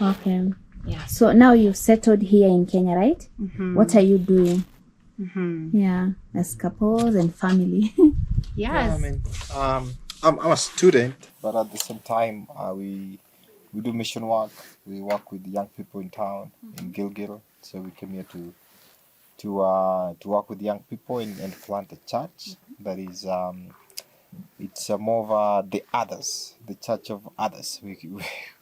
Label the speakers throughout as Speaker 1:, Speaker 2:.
Speaker 1: Okay.
Speaker 2: Yeah.
Speaker 1: So now you've settled here in Kenya, right?
Speaker 2: Mm-hmm.
Speaker 1: What are you doing?
Speaker 2: Mm-hmm.
Speaker 1: Yeah, as couples and family.
Speaker 2: Yes.
Speaker 3: Yeah, I mean, I'm a student, but at the same time, we do mission work. We work with young people in town in Gilgil. So we came here to work with young people and plant a church that is it's more of the others, the church of others. We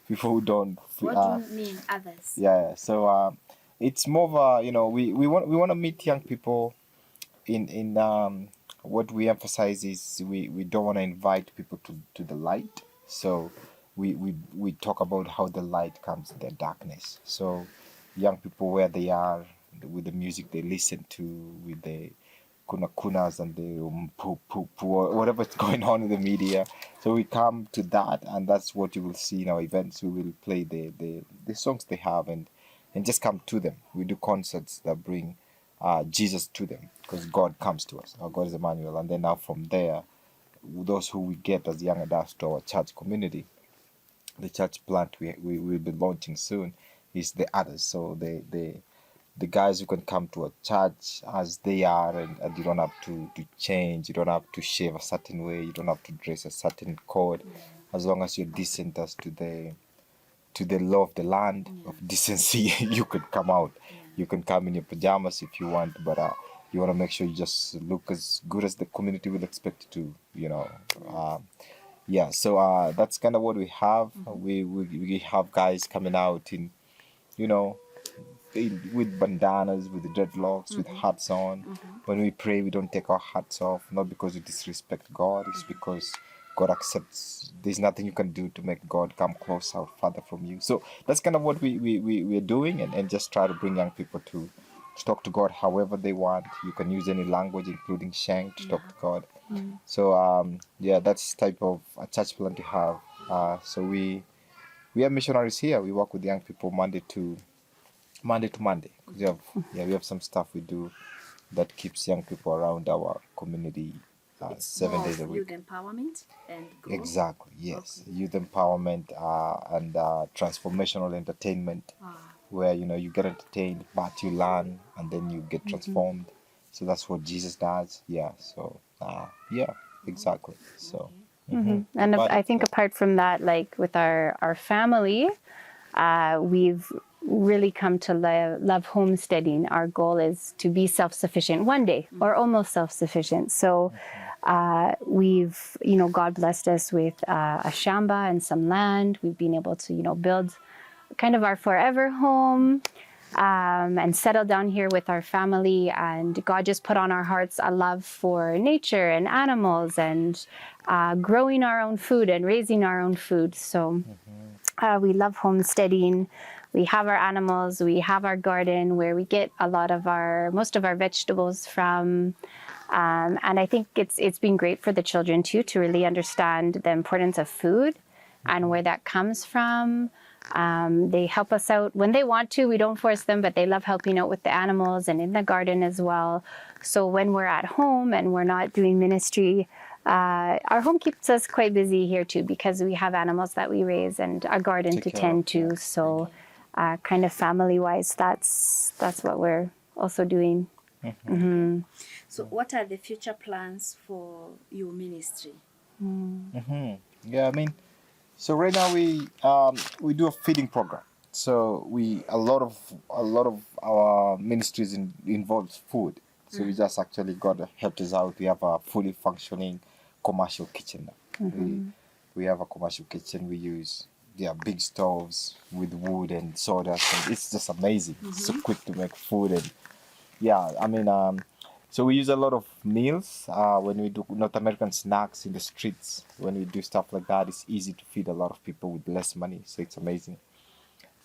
Speaker 3: people who don't.
Speaker 1: What do you mean, others?
Speaker 3: Yeah. So it's more of we want to meet young people in what we emphasize is we don't want to invite people to the light. So we talk about how the light comes in the darkness. So young people where they are with the music they listen to, with the kunas and the or whatever's going on in the media. So we come to that, and that's what you will see in our events. We will play the songs they have and just come to them. We do concerts that bring Jesus to them, because God comes to us. Our God is Emmanuel. And then now from there, those who we get as young adults to our church community, the church plant we will be launching soon is the others. So the guys who can come to a church as they are, and you don't have to change, you don't have to shave a certain way, you don't have to dress a certain code, as long as you're decent as to the law of the land of decency. You could come out. You can come in your pajamas if you want, but you want to make sure you just look as good as the community will expect you to. Yeah, so that's kind of what we have. We have guys coming out in, you know, with bandanas, with dreadlocks, with hats on. When we pray, we don't take our hats off, not because we disrespect God, it's because God accepts. There's nothing you can do to make God come closer or farther from you. So that's kind of what we're doing, and just try to bring young people to talk to God however they want. You can use any language, including Sheng, to talk to God. So yeah, that's type of a church plan to have. So we have missionaries here. We work with young people Monday to Monday. We have some stuff we do that keeps young people around our community
Speaker 1: It's
Speaker 3: 7 days a
Speaker 1: more
Speaker 3: week.
Speaker 1: youth empowerment and growth.
Speaker 3: Exactly, yes.
Speaker 1: Okay.
Speaker 3: Youth empowerment and transformational entertainment, where you get entertained, but you learn and then you get transformed. So that's what Jesus does. Yeah. So yeah, exactly. So.
Speaker 2: And
Speaker 3: But-
Speaker 2: I think apart from that, like with our family, we've really come to love homesteading. Our goal is to be self-sufficient one day, or almost self-sufficient. So we've, God blessed us with a shamba and some land. We've been able to, build kind of our forever home, and settle down here with our family. And God just put on our hearts a love for nature and animals, and growing our own food and raising our own food. So we love homesteading. We have our animals. We have our garden where we get most of our vegetables from. And I think it's been great for the children too, to really understand the importance of food and where that comes from. They help us out when they want to. We don't force them, but they love helping out with the animals and in the garden as well. So when we're at home and we're not doing ministry, our home keeps us quite busy here too, because we have animals that we raise and a garden to
Speaker 3: Take care
Speaker 2: tend
Speaker 3: of,
Speaker 2: to.
Speaker 3: yeah.
Speaker 2: So kind of family-wise, that's what we're also doing.
Speaker 1: So what are the future plans for your ministry?
Speaker 3: Yeah, I mean, so right now we do a feeding program. So a lot of our ministries involves food. So we just actually got helped us out. We have a fully functioning commercial kitchen now. We have a commercial kitchen. We use big stoves with wood and soda. So it's just amazing. It's so quick to make food, and I mean, so we use a lot of meals when we do North American snacks in the streets. When we do stuff like that, it's easy to feed a lot of people with less money. So it's amazing.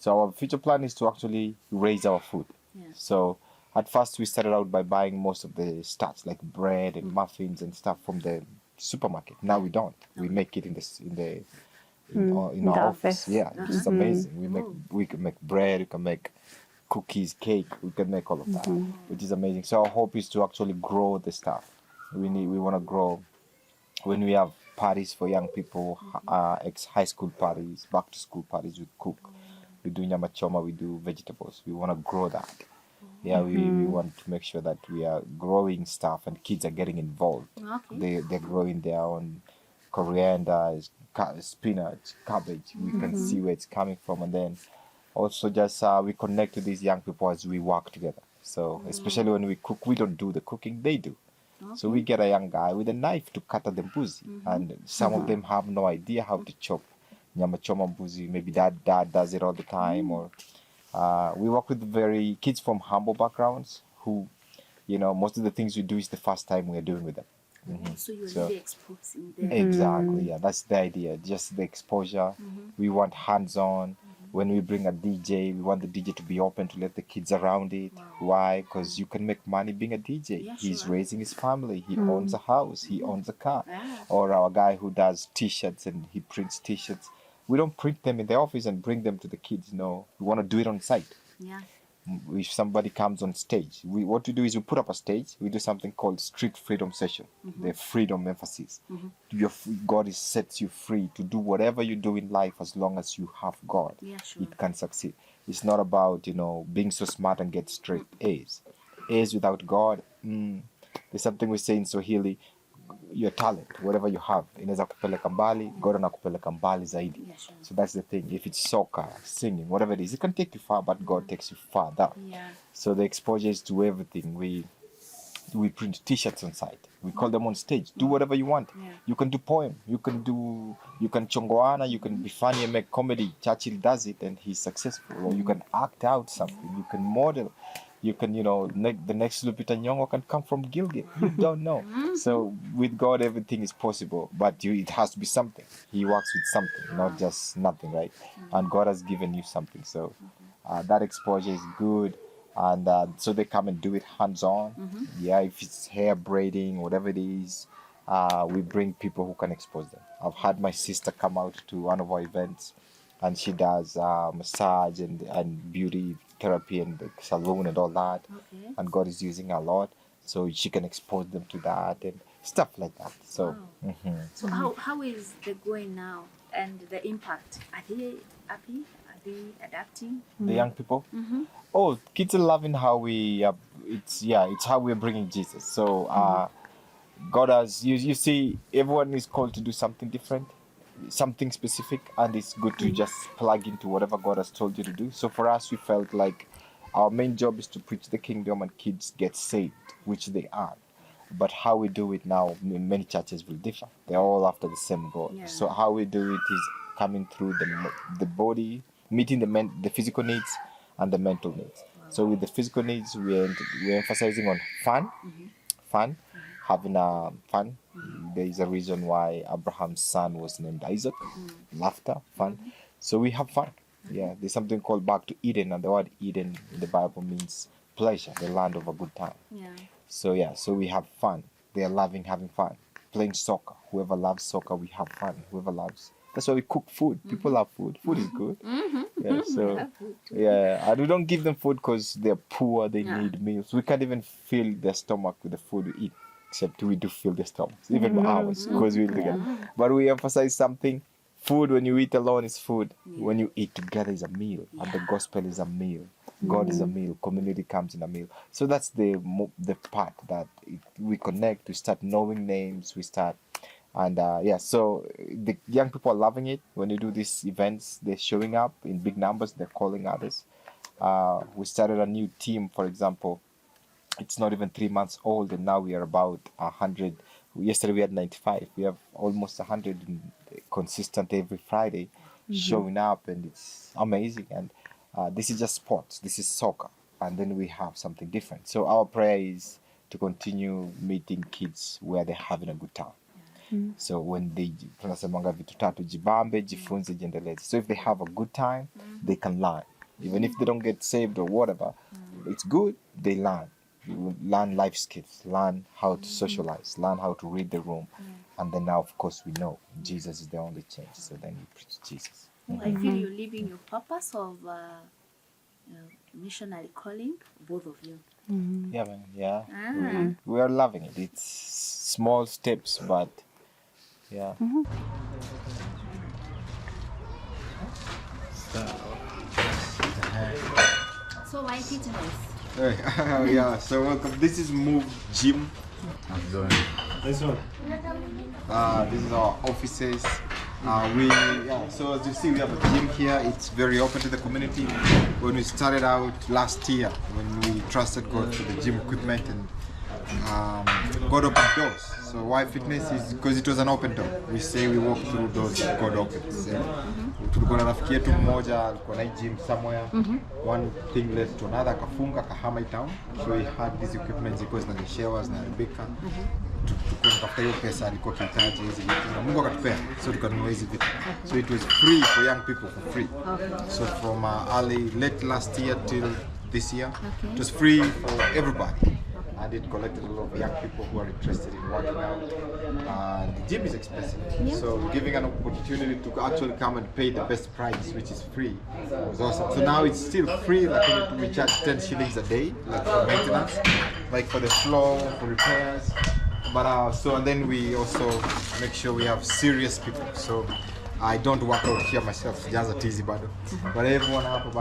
Speaker 3: So our future plan is to actually raise our food.
Speaker 1: Yeah.
Speaker 3: So at first we started out by buying most of the stuff like bread and muffins and stuff from the supermarket. Now we don't. We make it in our office. Yeah, it's amazing. We can make bread. We can make cookies, cake. We can make all of that, which is amazing. So our hope is to actually grow the stuff. We want to grow. When we have parties for young people, high school parties, back to school parties, we cook. We do nyama choma, we do vegetables. We want to grow that. Yeah, we want to make sure that we are growing stuff and kids are getting involved.
Speaker 1: Okay.
Speaker 3: They're growing their own coriander, spinach, cabbage. We can see where it's coming from, and then also just we connect to these young people as we work together. So especially when we cook, we don't do the cooking, they do. So we get a young guy with a knife to cut the mbuzi, and some of them have no idea how to chop nyama choma mbuzi. Maybe dad does it all the time, or we work with very kids from humble backgrounds who, most of the things we do is the first time we're doing with them.
Speaker 1: So you're really exposing them.
Speaker 3: Exactly, yeah, that's the idea. Just the exposure. We want hands-on. When we bring a DJ, we want the DJ to be open to let the kids around it. Why? Because you can make money being a DJ.
Speaker 1: Yeah,
Speaker 3: He's
Speaker 1: sure.
Speaker 3: raising his family. He owns a house. He owns a car.
Speaker 1: Ah.
Speaker 3: Or our guy who does T-shirts and he prints T-shirts. We don't print them in the office and bring them to the kids. No, we want to do it on site.
Speaker 1: Yeah.
Speaker 3: If somebody comes on stage, what we do is we put up a stage. We do something called street freedom session. The freedom emphasis. God sets you free to do whatever you do in life as long as you have God.
Speaker 1: Yeah, sure.
Speaker 3: It can succeed. It's not about being so smart and get straight A's. A's without God. There's something we say in Swahili. Your talent, whatever you have, inaweza kupeleka mbali, God anakupeleka mbali zaidi.
Speaker 1: Yeah, sure.
Speaker 3: So that's the thing. If it's soccer, singing, whatever it is, it can take you far, but God takes you farther.
Speaker 1: Yeah.
Speaker 3: So the exposure is to everything. We print T-shirts on site. We call them on stage. Do whatever you want.
Speaker 1: Yeah.
Speaker 3: You can do poem. You can chongoana. You can be funny and make comedy. Churchill does it and he's successful. Or you can act out something. You can model. You can, the next Lupita Nyong'o can come from Gilgit. You don't know. So with God, everything is possible, but it has to be something. He works with something, not just nothing, right? And God has given you something. So that exposure is good. And so they come and do it hands-on. Yeah, if it's hair braiding, whatever it is, we bring people who can expose them. I've had my sister come out to one of our events, and she does massage and beauty therapy and the salon and all that.
Speaker 1: Okay.
Speaker 3: And God is using her a lot, so she can expose them to that and stuff like that. So,
Speaker 1: So how is the going now and the impact? Are they happy? Are they adapting?
Speaker 3: the young people, oh, kids are loving how we. It's how we're bringing Jesus. So God has you see, everyone is called to do something different, something specific, and it's good to just plug into whatever God has told you to do. So for us, we felt like our main job is to preach the kingdom and kids get saved, which they are. But how we do it now, many churches will differ. They're all after the same goal.
Speaker 1: Yeah.
Speaker 3: So how we do it is coming through the body, meeting the physical needs and the mental needs. So with the physical needs, we're emphasizing on fun, having fun. There is a reason why Abraham's son was named Isaac. Laughter, fun. So we have fun. Yeah, there's something called back to Eden, and the word Eden in the Bible means pleasure, the land of a good time.
Speaker 1: Yeah.
Speaker 3: So we have fun. They are loving having fun. Playing soccer. Whoever loves soccer, we have fun. Whoever loves. That's why we cook food. People love food. Food is good. Yeah, so yeah, and we don't give them food because they're poor. They need meals. We can't even fill their stomach with the food we eat. Except we do fill their stomachs, even ours, because we eat together. But we emphasize something. Food, when you eat alone, is food. When you eat together, is a meal. And the gospel is a meal. God is a meal. Community comes in a meal. So that's the part that we connect. We start knowing names. We start, and so the young people are loving it. When you do these events, they're showing up in big numbers. They're calling others. We started a new team, for example. It's not even 3 months old, and now we are about 100. Yesterday we had 95. We have almost 100 consistent every Friday showing up, and it's amazing. And this is just sports. This is soccer, and then we have something different. So our prayer is to continue meeting kids where they're having a good time. So when tunasemanga vitu tatu, jibambe, jifunze, jiendeleze. So if they have a good time, they can learn. Even if they don't get saved or whatever, it's good. They learn. You learn life skills, learn how to socialize, learn how to read the room. And then now, of course, we know Jesus is the only change. So then we preach Jesus.
Speaker 1: I feel you're living your purpose of missionary calling, both of you.
Speaker 3: Yeah, man. Yeah. We are loving it. It's small steps, but yeah. So
Speaker 1: So why fitness?
Speaker 3: Hey, yeah, so welcome. This is Move Gym. This one. This is our offices. So as you see, we have a gym here. It's very open to the community. When we started out last year, when we trusted God for the gym equipment, and God opened doors. So why fitness is because it was an open door. We say we walk through doors God opens. Tulikuwa na rafiki yetu mmoja alikuwa na gym somewhere. One thing led to another, akafunga kahama town. So we had this equipment because na shares na Rebecca. Tukatafuta hiyo pesa alikuwa kihitaji hizi vitu na Mungu akatupea, so tukanunua hizi vitu. So it was free for young people, for free. So from late last year till this year, it was free for everybody. And it collected a lot of young people who are interested in working out. The gym is expensive, so giving an opportunity to actually come and pay the best price, which is free, was awesome. So now it's still free, like we charge 10 shillings a day, like for maintenance, like for the floor, for repairs. But and then we also make sure we have serious people. So I don't work out here myself, just a teasy battle. But everyone up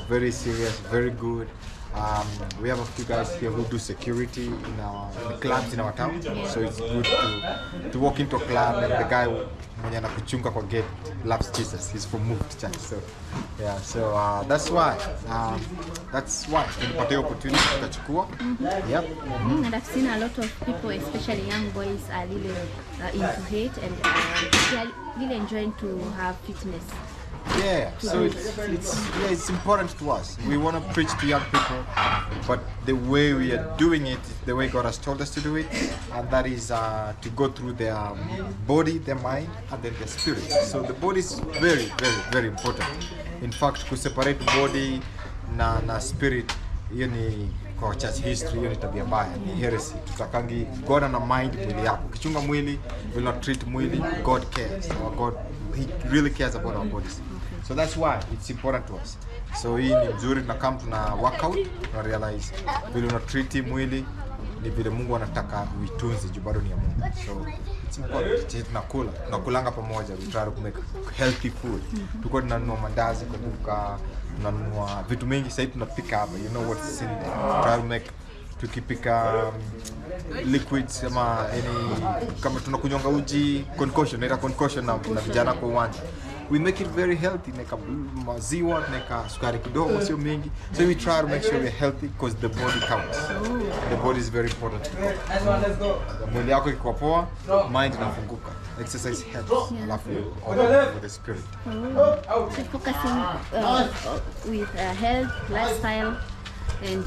Speaker 3: very serious, very good. We have a few guys here who do security in the clubs in our town. So it's good to walk into a club and the guy mwenye anakuchunga kwa gate loves Jesus. He's from Moved Church. So yeah, so that's why tulipata opportunity tukachukua. Yep.
Speaker 1: And I've seen a lot of people, especially young boys, are really into it and they are really enjoying to have fitness.
Speaker 3: Yeah, so it's important to us. We want to preach to young people, but the way we are doing it is the way God has told us to do it, and that is to go through their body, their mind, and then their spirit. So the body is very, very, very important. In fact, to separate body na spirit, hiyo ni kwa church history, hiyo ni tabia mbaya, ni heresy. Tutakangi God ana mind mwili yako. Ukichunga mwili, will not treat mwili. God cares. Our God, He really cares about our bodies. So that's why it's important to us. So hii ni mzuri, tunakam tuna workout, tuna realize vile una treat mwili ni vile Mungu anataka uitunze juu bado ni ya Mungu. So it's important. Tunakulanga pamoja, we try to make healthy food. Tuko tunanunua mandazi kwa duka, tunanunua vitu mingi, sasa tunapika hapa. You know what's in there. Try to make tukipika liquids ama kama tunakunywanga uji concoction, naita concoction na vijana kwa uwanja. We make it very healthy, neka maziwa, neka sukari kidogo, sio mingi. So we try to make sure we're healthy because the body counts. The body is very important. Mwili yako iko poa, mind inafunguka. Exercise helps, alafu with the spirit.
Speaker 1: So focusing with health, lifestyle, and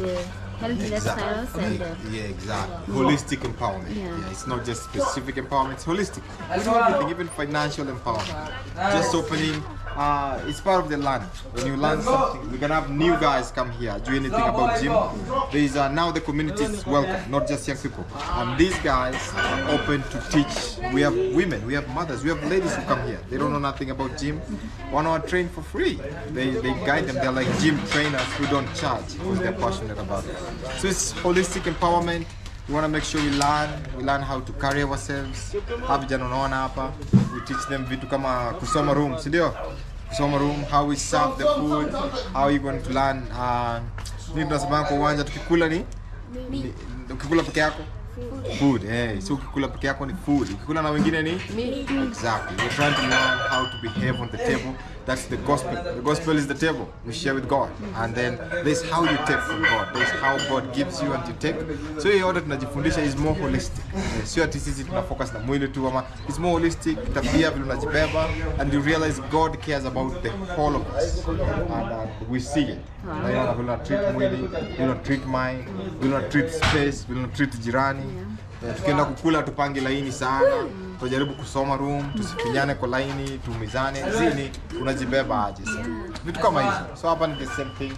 Speaker 1: healthy lifestyles and
Speaker 3: exactly. Holistic empowerment. Yeah, it's not just specific empowerment, it's holistic. We do everything, even financial empowerment. Just opening, it's part of the land. When you learn something, we're gonna have new guys come here, do anything about gym. There is now the community is welcome, not just young people. And these guys are open to teach. We have women, we have mothers, we have ladies who come here. They don't know nothing about gym. Want to train for free. They guide them. They're like gym trainers who don't charge because they're passionate about it. So it's holistic empowerment. We want to make sure we learn how to carry ourselves. Vijana unaona hapa, we teach them vitu kama kusoma room, si ndio? Kusoma room, how we serve the food, how you going to learn. Nini tunasema kwa uwanja tukikula ni ukikula peke yako food. So ukikula peke yako ni food. Ukikula na wengine ni exactly. We're trying to learn how to behave on the table. That's the gospel. The gospel is the table we share with God, and then there's how you take from God. There's how God gives you and you take. So hii yote tunajifundisha is more holistic. Sio ati sisi tuna focus na mwili tu ama it's more holistic. Tabia vile unajibeba, and you realize God cares about the whole of us, and we see it. We will not treat mwili, we will not treat mind, we will not treat space, we will not treat jirani. Tukienda kukula tupange laini sana, tujaribu kusoma room, tusifinyane kwa laini, tuumizane, zini unajibeba aje sasa. Vitu kama hizo. So hapa ni the same thing.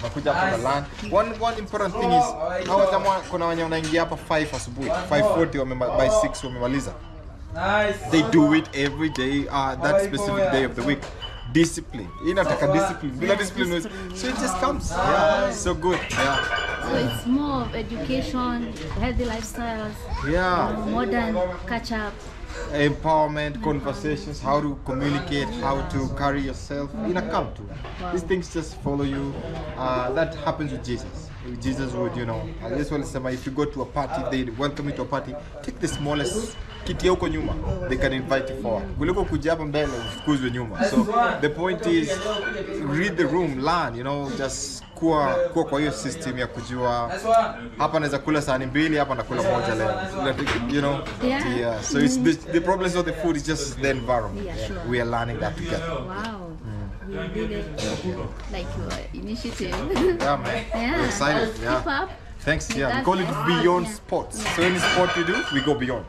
Speaker 3: Nakuja hapa land. One important thing is hawa jamaa kuna wenye wanaingia hapa 5 asubuhi, 5:40 by 6 wamemaliza. They do it every day, that specific day of the week. Discipline. Inataka discipline. Bila discipline, so it just comes. Yeah, so good. Yeah.
Speaker 1: So it's more of education, healthy lifestyles, modern catch up.
Speaker 3: empowerment, conversations, how to communicate, how to carry yourself in a calm tone. These things just follow you. That happens with Jesus. Jesus would, I just want to say, if you go to a party, they welcome you to a party, take the smallest kiti ya huko nyuma, they can invite you forward. Kuliko kuja hapa mbele ufukuzwe nyuma. So the point is, read the room, learn, just kuwa kwa hiyo system ya kujua hapa naweza kula sahani mbili, hapa nakula moja leo. Yeah. So it's the problem is not the food, it's just the environment.
Speaker 1: Yeah, sure.
Speaker 3: We are learning that together.
Speaker 1: Wow. We really like your initiative.
Speaker 3: Yeah, man.
Speaker 1: Yeah.
Speaker 3: We're excited.
Speaker 1: Keep
Speaker 3: Yeah.
Speaker 1: up.
Speaker 3: Thanks. Yeah. We call it beyond sports. So any sport we do, we go beyond.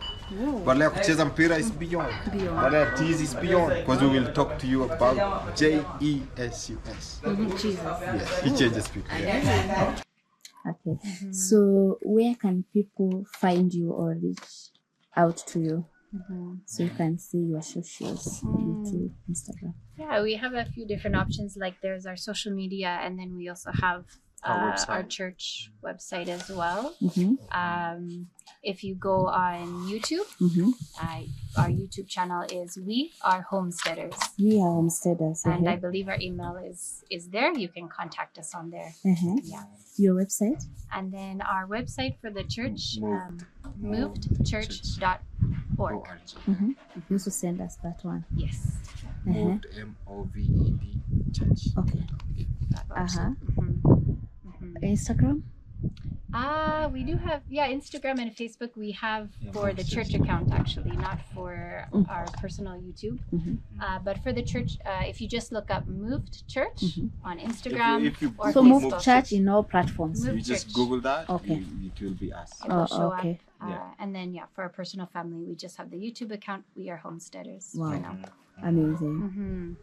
Speaker 3: Badala ya kucheza mpira is beyond. Badala ya tease is beyond. Because we will talk to you about Jesus.
Speaker 1: Jesus.
Speaker 3: Yes, he changes people. Yeah.
Speaker 4: Okay. So where can people find you or reach out to you? So you can see your socials, YouTube, Instagram.
Speaker 2: Yeah, we have a few different options. Like there's our social media, and then we also have our church website as well. If you go on YouTube, our YouTube channel is We Are Homesteaders.
Speaker 4: We are homesteaders.
Speaker 2: And I believe our email is there. You can contact us on there. Yeah.
Speaker 4: Your website?
Speaker 2: And then our website for the church, movedchurch.org.
Speaker 4: You also send us that one.
Speaker 2: Yes.
Speaker 3: Moved, MOVED Church.
Speaker 4: Okay.
Speaker 2: That works.
Speaker 4: Instagram?
Speaker 2: We do have Instagram and Facebook. We have for the church account, actually, not for our personal YouTube. But for the church, if you just look up Moved Church on Instagram
Speaker 3: If you
Speaker 2: or
Speaker 4: So
Speaker 2: Facebook,
Speaker 4: Move Church in all platforms.
Speaker 2: Move
Speaker 3: You just
Speaker 2: Church.
Speaker 3: Google that,
Speaker 4: Okay.
Speaker 3: it will be us.
Speaker 2: It will show
Speaker 4: okay.
Speaker 2: up. And then for our personal family, we just have the YouTube account. We Are Homesteaders
Speaker 4: Wow.
Speaker 2: for now.
Speaker 4: Amazing.